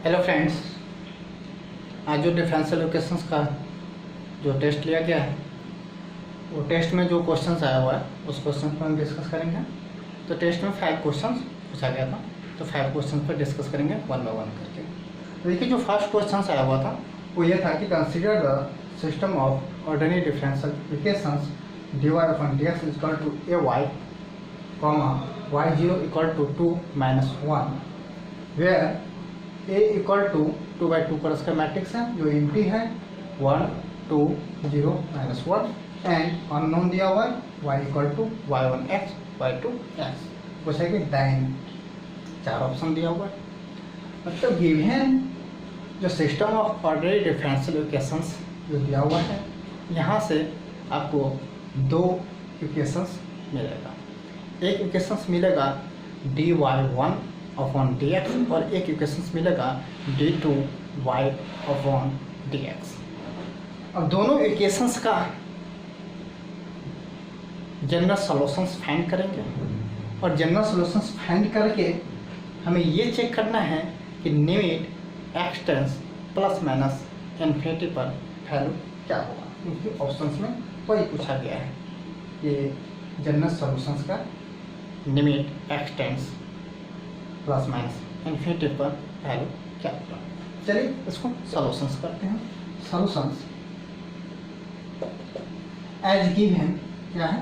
Hello friends, आज जो differential equations का जो टेस्ट लिया गया है वो टेस्ट में जो क्वेश्चंस आया हुआ है उस क्वेश्चन पर हम डिस्कस करेंगे। तो टेस्ट में 5 क्वेश्चंस पूछा गया था, तो 5 क्वेश्चंस पर डिस्कस करेंगे वन बाय वन करके। तो देखिए, जो फर्स्ट क्वेश्चंस आया हुआ था वो ये था कि consider the system of ordinary differential equations dy upon dx is equal to ay y0 equal to 2 minus 1 where a equal to 2/2 पर इसका मैट्रिक्स है जो एम्प्टी है 1 2 0 माइनस 1 एंड अननोन दिया हुआ है y equal to y1x y2x। पूछा कि दाइन 4 ऑप्शन दिया हुआ है। मतलब गिवन जो system of ordinary differential equations जो दिया हुआ है, यहाँ से आपको 2 इक्वेशंस मिलेगा। एक इक्वेशंस मिलेगा dy1 अपॉन dx और एक इक्वेशंस मिलेगा d2y अपॉन dx। अब दोनों इक्वेशंस का जनरल सॉल्यूशंस फाइंड करेंगे और जनरल सॉल्यूशंस फाइंड करके हमें ये चेक करना है कि limit x tends plus minus infinity पर वैल्यू क्या होगा, क्योंकि ऑप्शंस में वही पूछा गया है ये जनरल सॉल्यूशंस का limit x tends plus minus infinity पर वैल्यू क्या होगा। चलिए इसको सॉल्यूशंस करते हैं। सॉल्यूशंस एज गिवन क्या है,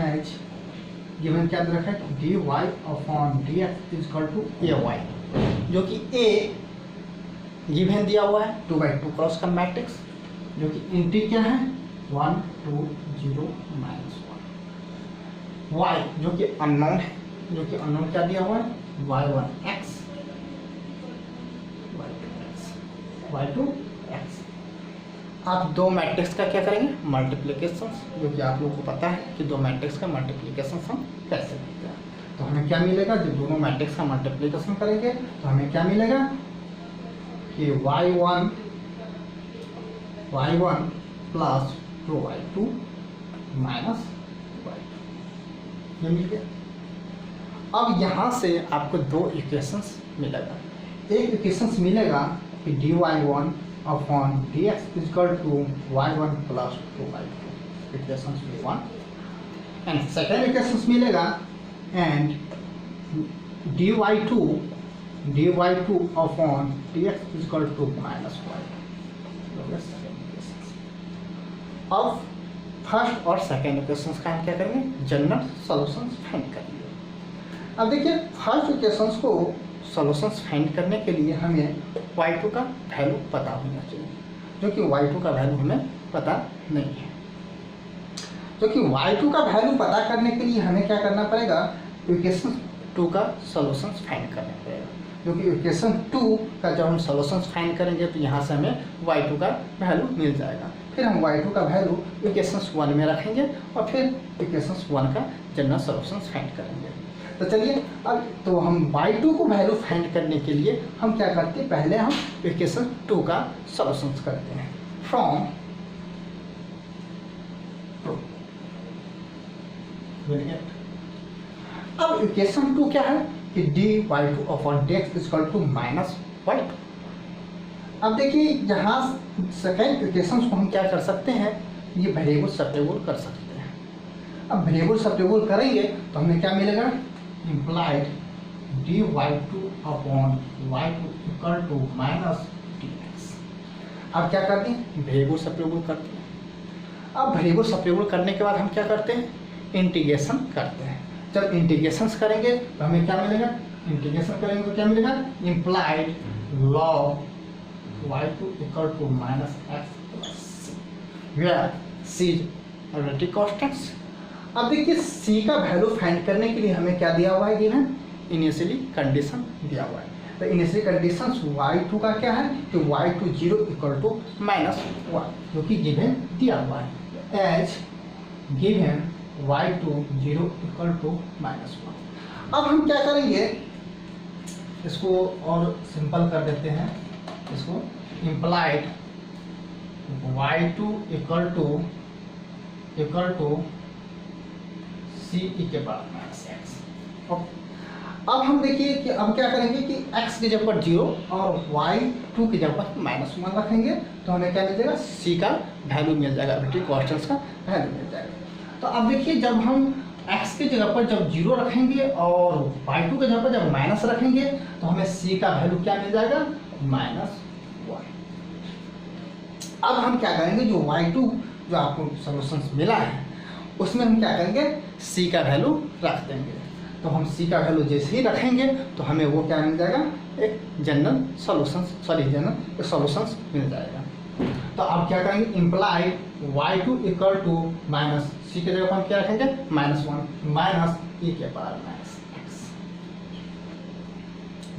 एज गिवन क्या रखा है dy upon dx is equal to ay, जो कि a गिवन दिया हुआ है 2/2 क्रॉस का मैट्रिक्स, जो कि इंटी क्या है 1 2 0 माइनस 1, y जो कि अननोन है, जो कि अननोन क्या दिया हुआ है y1x y2x। आप दो मैट्रिक्स का क्या करेंगे मल्टीप्लिकेशन, जो कि आप लोगों को पता है कि दो मैट्रिक्स का मल्टीप्लिकेशन हम कैसे करते हैं। तो हमें क्या मिलेगा, जब दोनों मैट्रिक्स का मल्टीप्लिकेशन करेंगे तो हमें क्या मिलेगा कि y1 plus 2y2 minus y2, ये मिल गया। अब यहाँ से आपको दो इक्वेशंस मिलेगा। एक इक्वेशंस मिलेगा कि dy1 upon dx is equal to y1 plus 2y2, equations 1, and second equations मिलेगा and dy2 upon dx is equal to minus y2। अब फर्स्ट और सेकेंड इक्वेशंस का हम क्या करेंगे जनरल सॉल्यूशंस फाइंड करेंगे। अब देखिए, फर्स्ट इक्वेशंस को सॉल्यूशंस फाइंड करने के लिए हमें y2 का वैल्यू पता होना चाहिए, जो कि y2 का वैल्यू हमें पता नहीं है। जो कि y2 का वैल्यू पता करने के लिए हमें क्या करना पड़ेगा, इक्वेशन 2 का सॉल्यूशंस फाइंड करना पड़ेगा, जो कि इक्वेशन 2 का जब हम सॉल्यूशंस फाइंड करेंगे तो यहाँ से हमें y2 का वैल्यू मिल जाएगा। फिर हम y2 का वैल्यू इक्वेशंस 1 में रखेंगे और फिर इक्वेशंस 1 का जनरल सॉल्यूशंस फाइंड करेंगे। तो चलिए, अब तो हम y2 को वैल्यू फाइंड करने के लिए हम क्या करते हैं, पहले हम इक्वेशन 2 का सॉल्यूशंस करते हैं फ्रॉम अब इक्वेशन 2 क्या है कि dy2 upon dx is equal to minus y2। अब देखिए, यहाँ सेकेंड इक्वेशन को हम क्या कर सकते हैं, ये वेरिएबल सब्स्टिट्यूट कर सकते हैं। अब वेरिएबल सब्स्टिट्यूट करेंगे तो हमें क्या मिलेगा, implied dy2 upon y2 equal to minus dx। अब क्या करते हैं, वेरिएबल सब्स्टिट्यूट करते हैं। अब वेरिएबल सब्स्टिट्यूट करने के बाद हम क्या करते हैं, इंटीग्रेशन करते हैं। जब इंटीग्रेशन करेंगे तो हमें क्या मिलेगा, इंटीग्रेशन करेंगे तो क्या मिलेगा, implied log y2 equal to minus x plus c, where c is relative constants. अब देखिए, c का वैल्यू फाइंड करने के लिए हमें क्या दिया हुआ है, गिवन इनिशियली कंडीशन दिया हुआ है। तो इनिशियली कंडीशन y2 का क्या है कि y2 0 इक्वल टू माइनस 1, जो कि गिवन दिया हुआ है as given y2 0 equal to minus 1। अब हम क्या करेंगे, इसको और सिंपल कर देते हैं, इसको इम्प्लाइड y2 इक्वल टू सी ई के पावर माइनस एक्स। अब हम देखिए कि अब क्या करेंगे कि x की जगह पर 0 और y2 की जगह पर -1 रखेंगे तो हमें क्या मिल जाएगा, c का वैल्यू मिल जाएगा, अबिलिटी कॉन्स्टेंट्स का वैल्यू मिल जाएगा। तो अब देखिए जब हम x की जगह पर जब 0 रखेंगे और y2 की जगह पर जब माइनस रखेंगे तो हमें c का वैल्यू क्या मिल जाएगा, -1। अब हम क्या करेंगे, जो y2 जो आपको सॉल्यूशंस मिला है उसमें हम क्या करेंगे, c का वैल्यू रख देंगे। तो हम c का वैल्यू जैसे ही रखेंगे तो हमें वो क्या मिल जाएगा, एक जनरल सॉल्यूशंस मिल जाएगा। तो अब क्या करेंगे, imply y2 equal to minus c के जगह पर हम क्या रखेंगे, -1 माइनस e के पावर -x,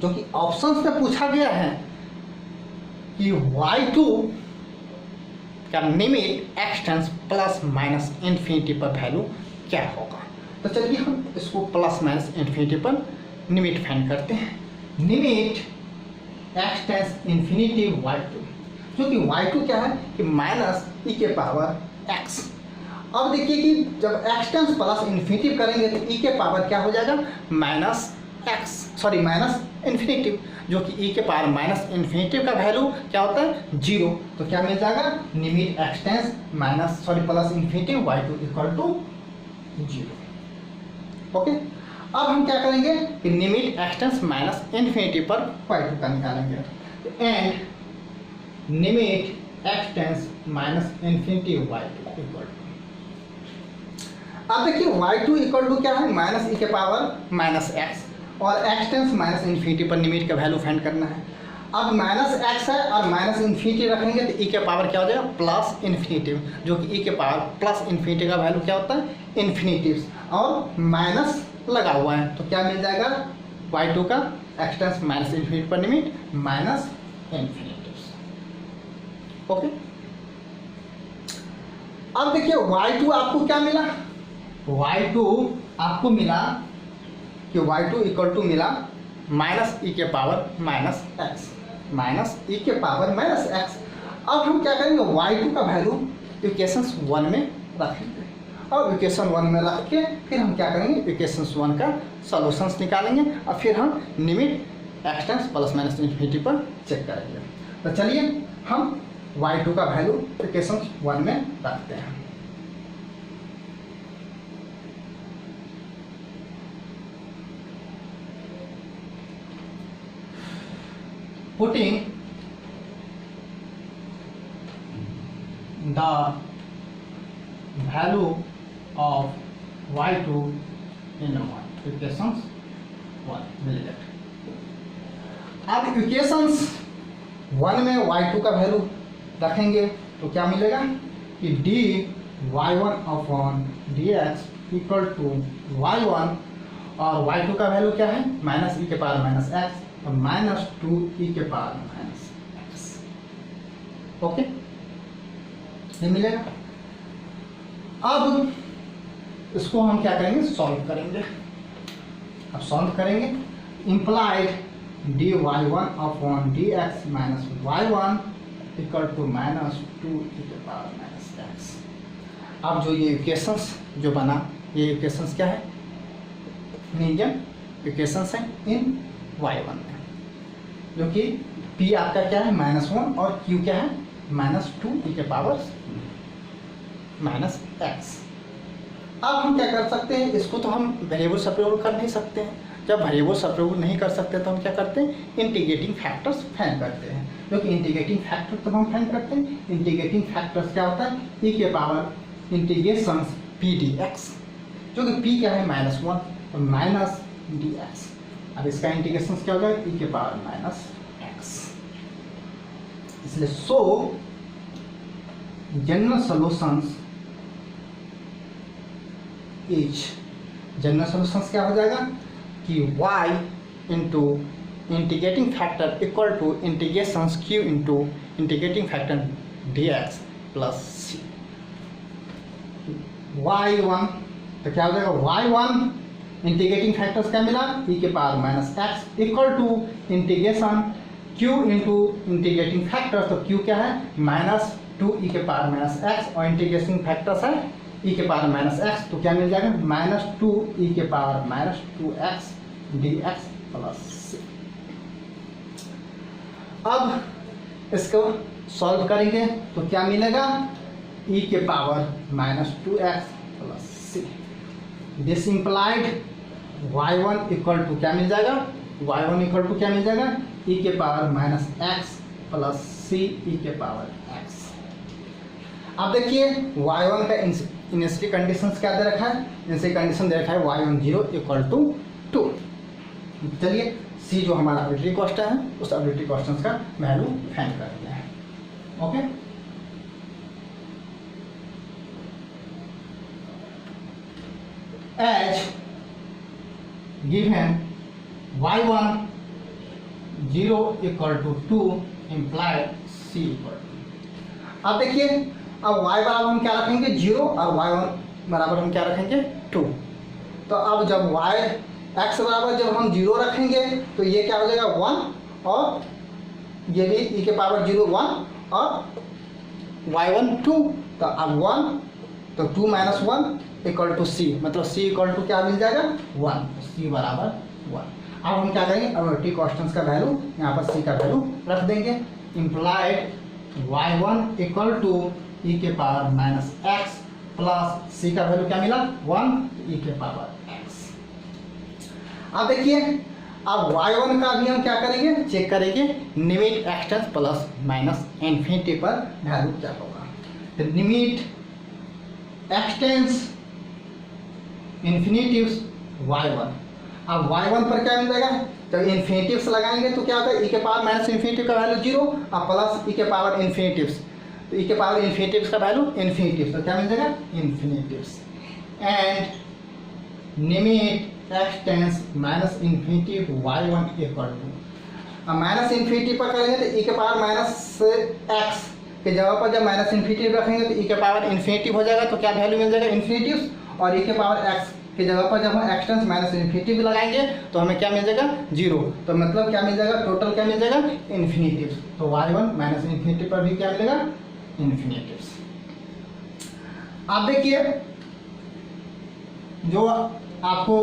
जो कि ऑप्शंस में पूछा गया है कि y2 का limit x tends plus minus infinity पर वैल्यू क्या होगा। तो चलिए हम इसको प्लस माइनस इन्फिनिटी पर लिमिट फाइंड करते हैं। Limit x tense infinity y2, जो कि y2 क्या है कि माइनस e के पावर x। अब देखिए कि जब x टेंस प्लस इन्फिनिटी करेंगे तो e के पावर क्या हो जाएगा, माइनस इन्फिनिटी, जो कि e के पावर माइनस इन्फिनिटी का वैल्यू क्या होता है, 0। तो क्या मिल जाएगा, limit x tends plus infinity y2 equal to 0। Okay, अब हम क्या करेंगे कि limit x tends minus infinity पर y2 का निकालेंगे, and limit x tends minus infinity y2 equal to, अब देखिए y2 इक्वल टू क्या है, माइनस e के पावर माइनस x, और x टेंस माइनस इन्फिनिटी पर लिमिट का वैल्यू फाइंड करना है। अब माइनस x है और माइनस इन्फिनिटी रखेंगे तो e के पावर क्या हो जाएगा, प्लस इन्फिनिटी, जो कि e के पावर प्लस इन्फिनिटी का वैल्यू क्या होता है, इन्फिनिटिव, और माइनस लगा हुआ है तो क्या मिल जाएगा, y2 का x टेंस माइनस इन्फिनिटी पर लिमिट माइनस इन्फिनिटिव। ओके, अब देखिए y2 आपको क्या मिला, y2 आपको मिला कि y2 इक्वल टू मिला माइनस e के power minus x, minus e के पावर माइनस x। अब हम क्या करेंगे, y2 का वैल्यू इक्वेशन 1 में रखेंगे, और इक्वेशन 1 में रख के फिर हम क्या करेंगे, इक्वेशन 1 का सॉल्यूशंस निकालेंगे और फिर हम limit x tends plus minus infinity पर चेक करेंगे। तो चलिए हम y2 का वैल्यू इक्वेशन 1 में रखते हैं। Putting the value of y2 in equations 1 मिल जाएगा। अब इक्वेशंस 1 में y2 का वैल्यू रखेंगे तो क्या मिलेगा कि dy1 upon dx equal to y1, और y2 का वैल्यू क्या है, माइनस e के पावर माइनस x और माइनस 2e के पावर माइनस x। ओके, ये मिलेगा। अब इसको हम क्या करेंगे, सॉल्व करेंगे। अब सॉल्व करेंगे, implied dy1 upon dx minus y1 equal to minus 2e के पावर माइनस x। अब जो ये इक्वेशंस जो बना, ये इक्वेशंस क्या है, मीडियम इक्वेशंस हैं इन y1 में, जो कि p आपका क्या है, -1, और q क्या है, -2e के पावर माइनस x। अब हम क्या कर सकते हैं, इसको तो हम वेरिएबल सब्स्टिट्यूट कर नहीं सकते हैं। जब वेरिएबल सब्स्टिट्यूट नहीं कर सकते तो हम क्या करते हैं, इंटीग्रेटिंग फैक्टर्स फाइंड करते हैं, जो कि इंटीग्रेटिंग फैक्टर तब हम फाइंड करते हैं। इंटीग्रेटिंग फैक्टर्स क्या होता है, e के पावर इंटीग्रेशन p dx, जो कि p क्या है, -1 और माइनस dx। अब इसका इंटीग्रेशन क्या होगा, e के पावर माइनस x। इसलिए so general solutions general solutions क्या हो जाएगा कि y into integrating factor equal to integration q into integrating factor dx plus c। y1 तो क्या हो जाएगा, y1 इंटीग्रेटिंग फैक्टर्स क्या मिला, e के power minus x equal to integration q into integrating factors, तो q क्या है, -2e के पावर माइनस x, और इंटीग्रेटिंग फैक्टर्स है e के पावर माइनस x, तो क्या मिल जाएगा, -2e के पावर -2x dx प्लस सी। अब इसको सॉल्व करेंगे तो क्या मिलेगा, e के power minus 2x plus c. This implied y1 equal to क्या मिल जाएगा, y1 इक्वल टू क्या मिल जाएगा, e के पावर माइनस x प्लस सी e के पावर x। अब देखिए y1 का इनिशियल कंडीशंस क्या दे रखा है, इनिशियल कंडीशन दे रखा है y1 0 इक्वल टू 2। चलिए c जो हमारा आर्बिट्री कांस्टेंट है उस आर्बिट्री कांस्टेंट का वैल्यू फाइंड करते हैं। Okay, as given y1 0 equal to 2 implied c equal to. अब देखिए अब y बराबर हम क्या रखेंगे 0 और y1 बराबर हम क्या रखेंगे 2। तो अब जब x बराबर जब हम 0 रखेंगे तो ये क्या हो जाएगा 1 और ये भी e के पावर 0 1 और y1 2। तो अब 1 तो 2 माइनस 1 इक्वल टू सी, मतलब c इक्वल टू क्या मिल जाएगा 1, c बराबर 1। अब हम क्या करेंगे, आर्बिट्री कांस्टेंट्स का वैल्यू यहाँ पर c का वैल्यू रख देंगे। Implied y1 equal to e के power minus x plus c का वैल्यू क्या मिला 1 e के पावर x। अब देखिए अब y1 का भी हम क्या करेंगे, चेक करेंगे limit x tends plus minus infinity पर वैल्यू क्या होगा। तो लिमिट एक्सटेंस इन्फिनिटिव्स y1, अब y1 पर क्या मिल जाएगा, जब इन्फिनिटिव्स लगाएंगे तो क्या होगा e के पावर माइनस इन्फिनिटिव का वैल्यू 0 और प्लस e के पावर इन्फिनिटिव्स, तो e के पावर इन्फिनिटिव्स का वैल्यू इन्फिनिटिव्स, तो क्या मिल जाएगा infinitives. And limit x tends minus infinitive y1 equal to, अब माइनस इन्फिनिटी पर करेंगे तो e के पावर माइनस x के जगह पर जब माइनस इन्फिनिटिव रखेंगे तो e के पावर इन्फिनिटिव हो जाएगा, तो क्या वैल्यू मिल जाएगा इन्फिनिटिव्स, और e के पावर x की जगह पर जब हम एक्सटेंस माइनस इन्फिनिटिव लगाएंगे तो हमें क्या मिल जाएगा 0, तो मतलब क्या मिल जाएगा टोटल क्या मिल जाएगा इन्फिनिटिव्स। तो y1 माइनस इन्फिनिटिव पर भी क्या मिलेगा इन्फिनिटिव्स। आप देखिए जो आपको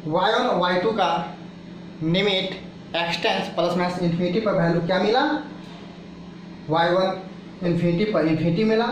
y1 और y2 का limit x tends plus minus infinity पर वैल्यू क्या मिला, y1 इन्फिनिटी पर इन्फिनिटी मिला,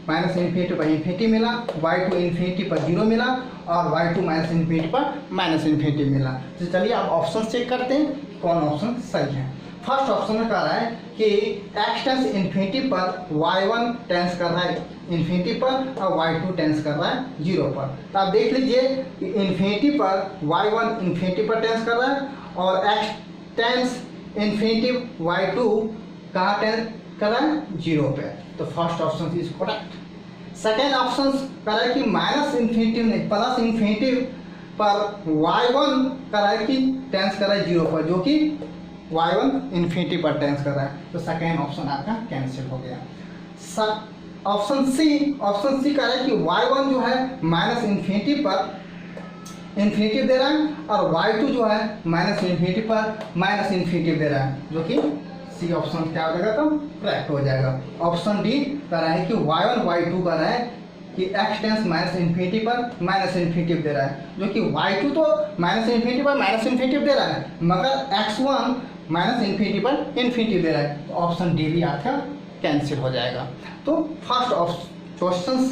माइनस इन्फिनिटी पर इन्फिनिटी मिला, y2 इन्फिनिटी पर 0 मिला और y2 माइनस इन्फिनिटी पर माइनस इन्फिनिटी मिला। तो चलिए आप ऑप्शन चेक करते हैं कौन ऑप्शन सही है। फर्स्ट ऑप्शन में कह रहा है कि एक्सटेंस इन्फिनिटी पर y1 टेंस कर रहा है इन्फिनिटी पर और y2 टेंस कर रहा है 0 पर। तो आप देख लीजिए इन्फिनिटी पर y1 इन्फिनिटी पर टेंस कर रहा है और एक्सटेंस इन्फिनिटी y2 कहाँ टेंस कर रहा है 0 पे। तो first option is correct. Second option कह रहा है कि माइनस इन्फिनिटी नहीं प्लस इन्फिनिटी पर y1 कह रहा है कि टेंस कर रहा है 0 पर, जो कि y1 इन्फिनिटी पर टेंस कर रहा है। तो सेकेंड ऑप्शन आपका कैंसिल हो गया। ऑप्शन सी कह रहा है कि y1 जो है माइनस इन्फिनिटी पर इन्फिनिटी दे रहा है और y2 जो है माइनस इन्फिनिटी पर माइनस इन्फिनिटी दे रहा है, जो कि सी ऑप्शन क्या हो जाएगा तो करेक्ट हो जाएगा। ऑप्शन डी कह रहा है कि y1 y2 कह रहा है कि एक्सटेंस माइनस इन्फिनिटी पर माइनस इन्फिनिटी दे रहा है, जो कि y2 तो माइनस इन्फिनिटी पर माइनस इन्फिनिटी दे रहा है मगर x1 माइनस इन्फिनिटी पर इन्फिनिटी दे रहा है। तो ऑप्शन डी भी आपका कैंसिल हो जाएगा। तो फर्स्ट क्वेश्चन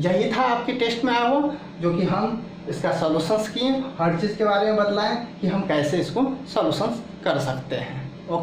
यही था आपके टेस्ट में आया हो, जो कि हम इसका सॉल्यूशंस किए, हर चीज़ के बारे में बतलाएं कि हम कैसे इसको सॉल्यूशंस कर सकते हैं।